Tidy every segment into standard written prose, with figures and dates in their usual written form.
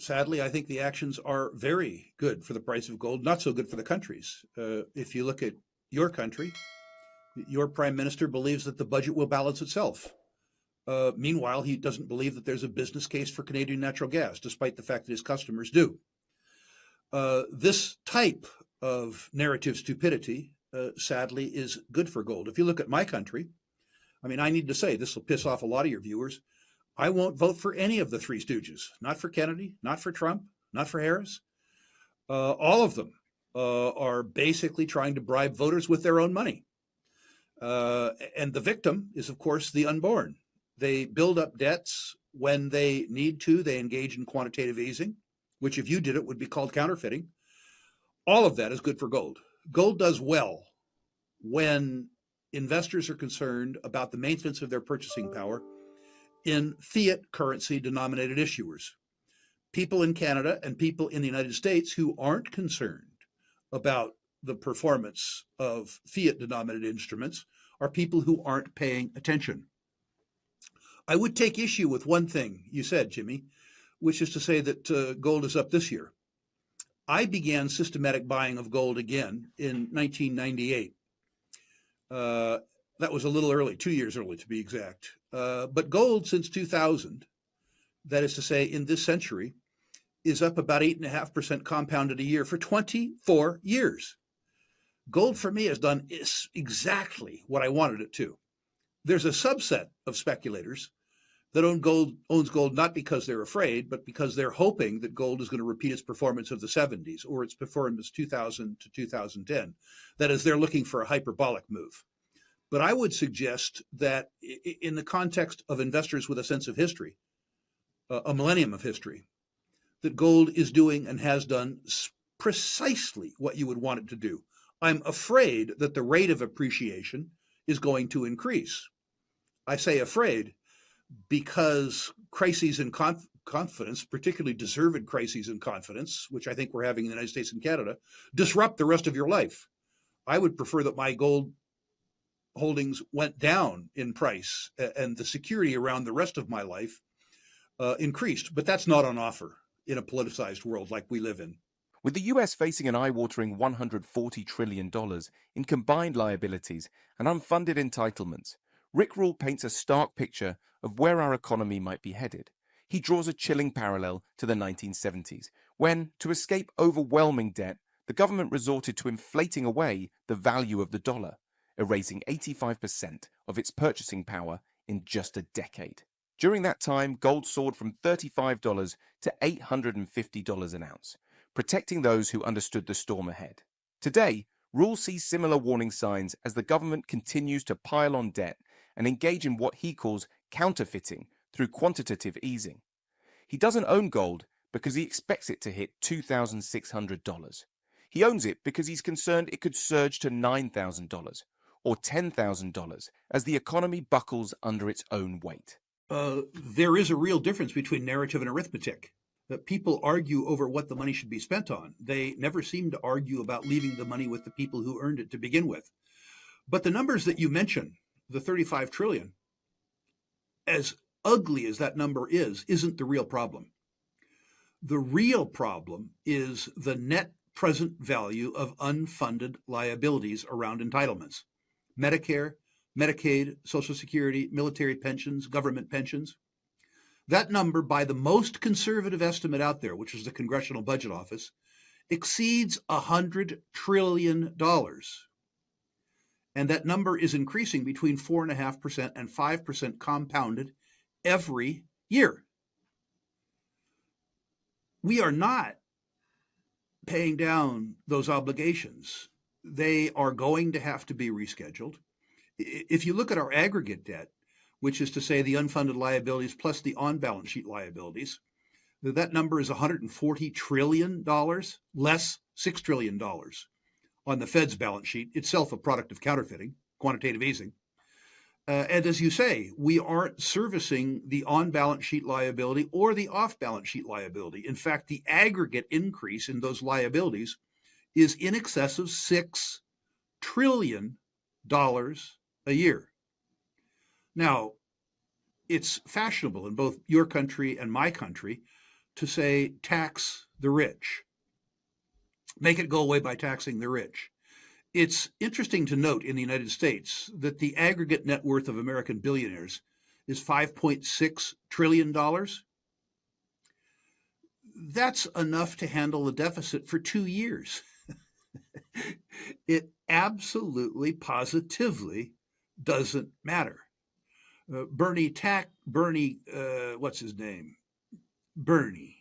Sadly, I think the actions are very good for the price of gold, not so good for the countries. If you look at your country, your prime minister believes that the budget will balance itself. Meanwhile, he doesn't believe that there's a business case for Canadian natural gas, despite the fact that his customers do. This type of narrative stupidity, sadly, is good for gold. If you look at my country, I mean, I need to say, this will piss off a lot of your viewers. I won't vote for any of the Three Stooges, not for Kennedy, not for Trump, not for Harris. All of them are basically trying to bribe voters with their own money. And the victim is, of course, the unborn. They build up debts when they need to. They engage in quantitative easing, which if you did it would be called counterfeiting. All of that is good for gold. Gold does well when investors are concerned about the maintenance of their purchasing power in fiat currency denominated issuers. People in Canada and people in the United States who aren't concerned about the performance of fiat denominated instruments are people who aren't paying attention. I would take issue with one thing you said, Jimmy, which is to say that gold is up this year. I began systematic buying of gold again in 1998. That was a little early, 2 years early to be exact. But gold since 2000, that is to say in this century, is up about 8.5% compounded a year for 24 years. Gold for me has done exactly what I wanted it to. There's a subset of speculators that owns gold not because they're afraid, but because they're hoping that gold is going to repeat its performance of the 70s or its performance 2000 to 2010. That is, they're looking for a hyperbolic move. But I would suggest that in the context of investors with a sense of history, a millennium of history, that gold is doing and has done precisely what you would want it to do. I'm afraid that the rate of appreciation is going to increase. I say afraid because crises in confidence, particularly deserved crises in confidence, which I think we're having in the United States and Canada, disrupt the rest of your life. I would prefer that my gold holdings went down in price and the security around the rest of my life increased. But that's not on offer in a politicized world like we live in. With the US facing an eye-watering $140 trillion in combined liabilities and unfunded entitlements, Rick Rule paints a stark picture of where our economy might be headed. He draws a chilling parallel to the 1970s, when, to escape overwhelming debt, the government resorted to inflating away the value of the dollar, erasing 85% of its purchasing power in just a decade. During that time, gold soared from $35 to $850 an ounce, protecting those who understood the storm ahead. Today, Rule sees similar warning signs as the government continues to pile on debt and engage in what he calls counterfeiting through quantitative easing. He doesn't own gold because he expects it to hit $2,600. He owns it because he's concerned it could surge to $9,000 or $10,000 as the economy buckles under its own weight. There is a real difference between narrative and arithmetic. That people argue over what the money should be spent on. They never seem to argue about leaving the money with the people who earned it to begin with. But the numbers that you mention, the 35 trillion, as ugly as that number is, isn't the real problem. The real problem is the net present value of unfunded liabilities around entitlements. Medicare, Medicaid, Social Security, military pensions, government pensions. That number, by the most conservative estimate out there, which is the Congressional Budget Office, exceeds $100 trillion. And that number is increasing between 4.5% and 5% compounded every year. We are not paying down those obligations. They are going to have to be rescheduled. If you look at our aggregate debt, which is to say the unfunded liabilities plus the on-balance sheet liabilities, that number is $140 trillion, less $6 trillion on the Fed's balance sheet, itself a product of counterfeiting, quantitative easing. And as you say, we aren't servicing the on-balance sheet liability or the off-balance sheet liability. In fact, the aggregate increase in those liabilities is in excess of $6 trillion a year. Now, it's fashionable in both your country and my country to say tax the rich, make it go away by taxing the rich. It's interesting to note in the United States that the aggregate net worth of American billionaires is $5.6 trillion. That's enough to handle the deficit for 2 years. It absolutely, positively doesn't matter. What's his name? Bernie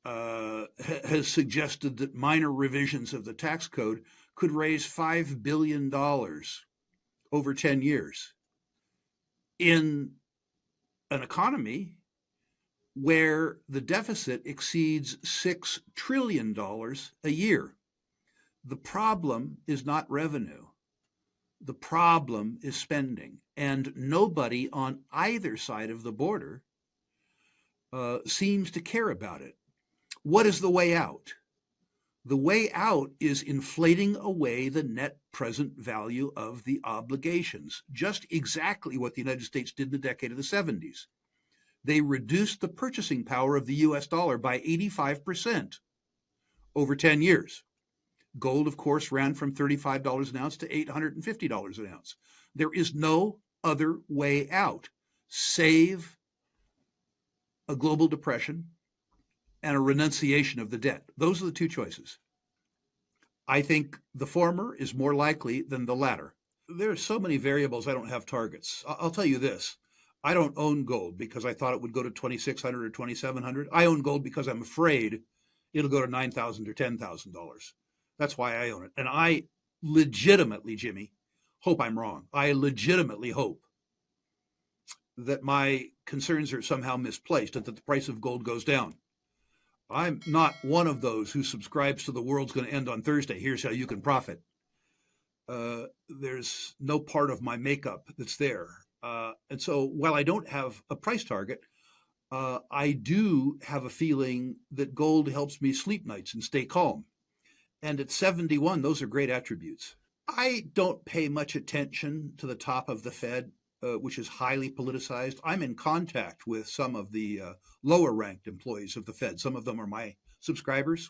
has suggested that minor revisions of the tax code could raise $5 billion over 10 years in an economy where the deficit exceeds $6 trillion a year. The problem is not revenue. The problem is spending. And nobody on either side of the border seems to care about it. What is the way out? The way out is inflating away the net present value of the obligations, just exactly what the United States did in the decade of the 70s. They reduced the purchasing power of the US dollar by 85% over 10 years. Gold, of course, ran from $35 an ounce to $850 an ounce. There is no other way out. Save a global depression and a renunciation of the debt. Those are the two choices. I think the former is more likely than the latter. There are so many variables I don't have targets. I'll tell you this. I don't own gold because I thought it would go to 2,600 or 2,700. I own gold because I'm afraid it'll go to $9,000 or $10,000. That's why I own it. And I legitimately, Jimmy, hope I'm wrong. I legitimately hope that my concerns are somehow misplaced and that the price of gold goes down. I'm not one of those who subscribes to the world's going to end on Thursday. Here's how you can profit. There's no part of my makeup that's there. And so while I don't have a price target, I do have a feeling that gold helps me sleep nights and stay calm. And at 71, those are great attributes. I don't pay much attention to the top of the Fed, which is highly politicized. I'm in contact with some of the lower ranked employees of the Fed. Some of them are my subscribers,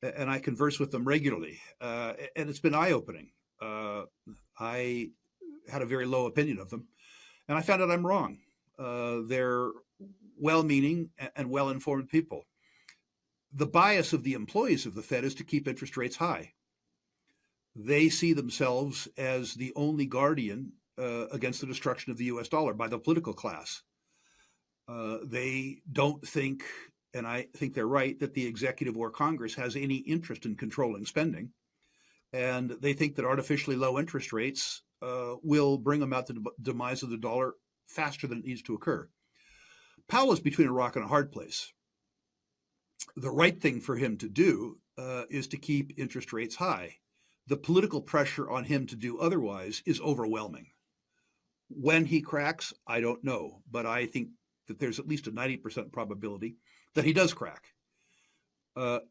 and I converse with them regularly. And it's been eye-opening. I had a very low opinion of them, and I found out I'm wrong. They're well-meaning and well-informed people. The bias of the employees of the Fed is to keep interest rates high. They see themselves as the only guardian against the destruction of the US dollar by the political class. They don't think, and I think they're right, that the executive or Congress has any interest in controlling spending. And they think that artificially low interest rates will bring about the demise of the dollar faster than it needs to occur. Powell is between a rock and a hard place. The right thing for him to do is to keep interest rates high. The political pressure on him to do otherwise is overwhelming. When he cracks, I don't know, but I think that there's at least a 90% probability that he does crack.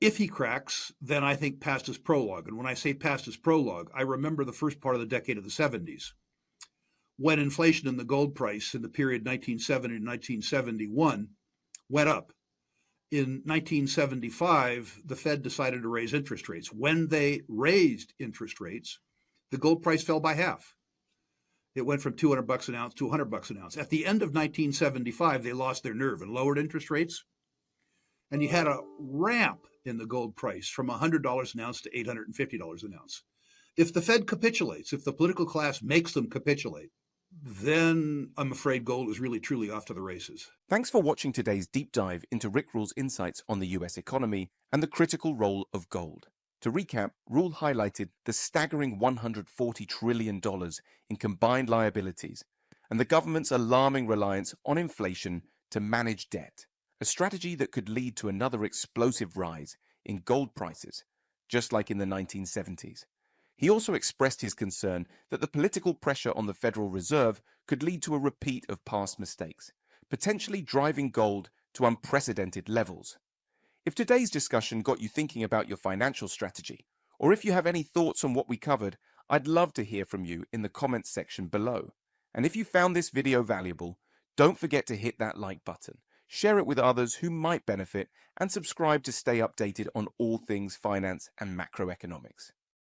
If he cracks, then I think past is prologue. And when I say past is prologue, I remember the first part of the decade of the 70s, when inflation in the gold price in the period 1970 to 1971 went up. In 1975, the Fed decided to raise interest rates. When they raised interest rates, the gold price fell by half. It went from $200 an ounce to $100 an ounce. At the end of 1975, they lost their nerve and lowered interest rates. And you had a ramp in the gold price from $100 an ounce to $850 an ounce. If the Fed capitulates, if the political class makes them capitulate, then I'm afraid gold is really truly off to the races. Thanks for watching today's deep dive into Rick Rule's insights on the US economy and the critical role of gold. To recap, Rule highlighted the staggering $140 trillion in combined liabilities and the government's alarming reliance on inflation to manage debt, a strategy that could lead to another explosive rise in gold prices, just like in the 1970s. He also expressed his concern that the political pressure on the Federal Reserve could lead to a repeat of past mistakes, potentially driving gold to unprecedented levels. If today's discussion got you thinking about your financial strategy, or if you have any thoughts on what we covered, I'd love to hear from you in the comments section below. And if you found this video valuable, don't forget to hit that like button, share it with others who might benefit, and subscribe to stay updated on all things finance and macroeconomics.